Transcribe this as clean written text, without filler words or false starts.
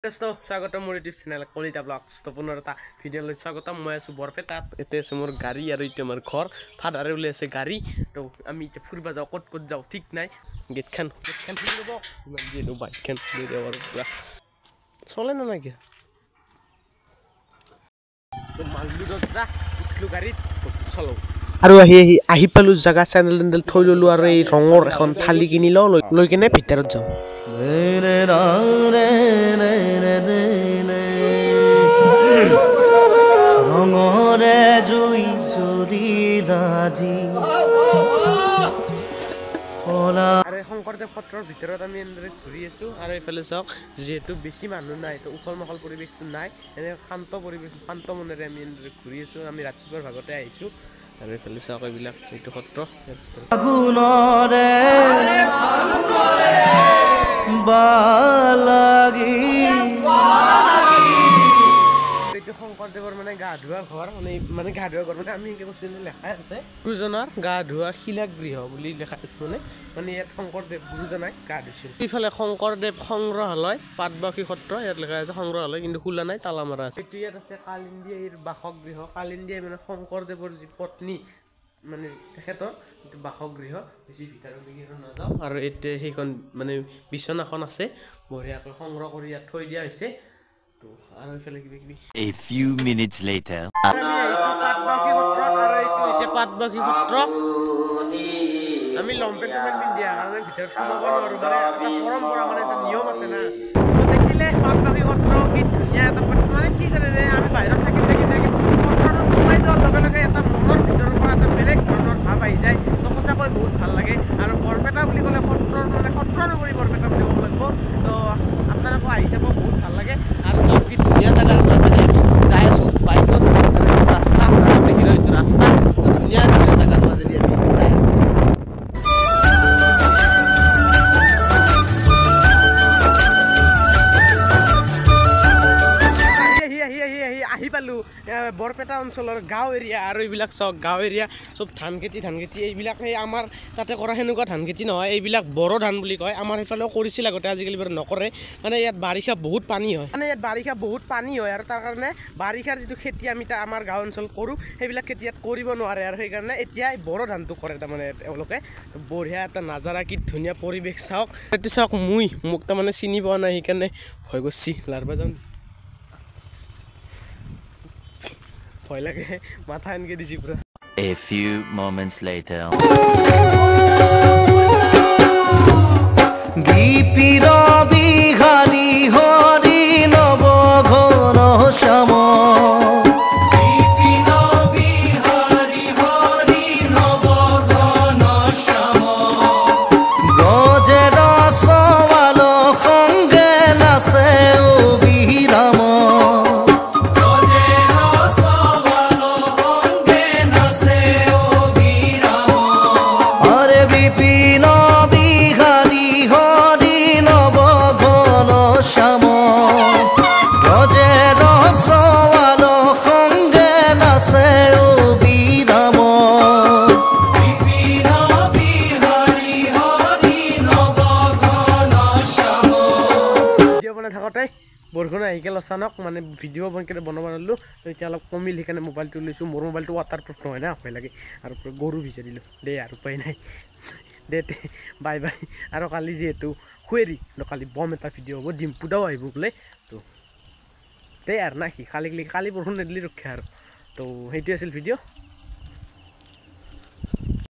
স্বাগতম মোৰ YouTube channel Kalita blogs তো পুনৰ এটা ভিডিঅ' লৈ স্বাগতম মই আছোঁ বৰপেটাত এতে আছে মোৰ গাড়ী আৰু এতিয়া আমাৰ ঘৰ ফাদাৰে ওলাই আছে গাড়ী তো আমি এতিয়া ফুৰিব যাওঁ ক'ত যাওঁ ঠিক নাই গেটখন খুলি ল'ব ইমান যিহেতু বাইকখন খুলি দিব আৰু পুৰা চলে না নাই তো মালটো যা উঠলো গাড়ীত তো চলো আৰু আহি পালোঁ জাগা চেনেল থৈ ল'লোঁ আৰু এই ৰঙৰ এখন থালি কিনি লওঁ লৈ কিনে ভিতৰত যাওঁ ৰঙৰে জুই জুৰিলাজি আৰু শংকৰদেৱ সত্ৰৰ ভিতৰত আমি এনেদৰে ঘূৰি আছোঁ আৰু এইফালে চাওক যিহেতু বেছি মানুহ নাই তো উখল মাখল পৰিৱেশটো নাই এনে শান্ত পৰিৱেশ শান্ত মনেৰে আমি এনেদৰে ঘূৰি আছোঁ আমি ৰাতিপুৱাৰ ভাগতে আহিছোঁ আৰু এইফালে চাওক এইবিলাক এইটো সত্ৰ এইটো শংকৰদেৱৰ মানে গা ধোৱা ঘৰ মানে গা ধোৱা ঘৰ মানে আমি এনেকৈ কৈছোঁ লেখাই আছে গুৰুজনাৰ গা ধোৱা শিলাগৃহ বুলি লেখা আছে মানে ইয়াত শংকৰদেৱ গুৰুজনাই গা ধুইছিল ইফালে শংকৰদেৱ সংগ্ৰহালয় পাটবাসী সত্ৰ ইয়াত লেখা আছে সংগ্ৰহালয় কিন্তু খোলা নাই তালা মাৰা আছে এইটো ইয়াত আছে কালিন্দীৰ বাসগৃহ কালিন্দীয়ে মানে শংকৰদেৱৰ যি পত্নী মানে তেখেতৰ বাসগৃহ বেছি ভিতৰত নাযাওঁ আৰু এতিয়া সেইখন মানে বিচনাখন আছে বঢ়িয়াকৈ সংগ্ৰহ কৰি ইয়াত থৈ দিয়া হৈছে তো আৰু এইফালে কিবা A few minutes later আমি আহিছোঁ পাটবাসী সত্ৰত আৰু এইটো হৈছে পাটবাসী সত্ৰ আমি লম্পেণ্ট চম্পেণ্ট পিন্ধি অহাৰ কাৰণে ভিতৰত সোমাব নোৱাৰোঁ মানে এটা পৰম্পৰা মানে এটা নিয়ম আছে না তো দেখিলে পাটবাসী সত্ৰ কি ধুনীয়া এটা মানে কি জানে যে আমি বাহিৰত থাকি সত্ৰটো সোমাই যোৱাৰ লগে লগে এটা মনৰ ভিতৰৰ পৰা এটা বেলেগ ধৰণৰ ভাৱ আহি যায় তো সঁচাকৈ বহুত ভাল লাগে আৰু বৰপেটা বুলি ক'লে সত্ৰৰ মানে সত্ৰ নগৰী বৰপেটা বুলি ক'ব লাগিব তো আপোনালোকো আহি যাব বহুত ভাল লাগে আৰু চব কি ধুনীয়া জেগাৰ মাজেৰে যাই আছোঁ বাইকত ৰাস্তা দেখি ৰৈছোঁ ৰাস্তা ধুনীয়া ধুনীয়া জেগাৰ মাজেদি আমি যাই আছোঁ আহি পালোঁ বৰপেটা অঞ্চলৰ গাঁও এৰিয়া আৰু এইবিলাক চাওক গাঁও এৰিয়া চব ধান খেতি এইবিলাক সেই আমাৰ তাতে কৰা সেনেকুৱা ধান খেতি নহয় এইবিলাক বড়ো ধান বুলি কয় আমাৰ সেইফালেও কৰিছিল আগতে আজিকালি বাৰু নকৰে মানে ইয়াত বাৰিষা বহুত পানী হয় আৰু তাৰ কাৰণে বাৰিষাৰ যিটো খেতি আমি আমাৰ গাঁও অঞ্চলত কৰোঁ সেইবিলাক খেতি ইয়াত কৰিব নোৱাৰে আৰু সেইকাৰণে এতিয়া বড়ো ধানটো কৰে তাৰমানে তেওঁলোকে বঢ়িয়া এটা নাজাৰা কি ধুনীয়া পৰিৱেশ চাওক এইটো চাওক মোক তাৰমানে চিনি পোৱা নাই সেইকাৰণে ভয় কৰিছি লাৰবা যাওঁ ভয় লাগে মাথা এনেকৈ দিছি পুৰা A few moments later গীপিৰ Bihari Hari নৱ ঘন শ্যাম গজেৰ সৱাল সংগে নাচে অবিৰাম বৰষুণ আহিকে লচানক মানে ভিডিঅ' বনকৈ বনাব নোৱাৰিলোঁ তো এতিয়া অলপ কমিল সেইকাৰণে মোবাইলটো লৈছোঁ মোৰ মোবাইলটো ৱাটাৰপ্ৰুফ নহয় না ভয় লাগে আৰু গৰু বিচাৰিলোঁ দে আৰু উপায় নাই দে বাই আৰু কালি যিহেতু খুৱেৰি কালি বম এটা ভিডিঅ' হ'ব ডিম্পুদাও আহিব বোলে তো দে আৰু না কালি বৰষুণ নিদিলে ৰক্ষা আৰু তো সেইটোৱে আছিল ভিডিঅ'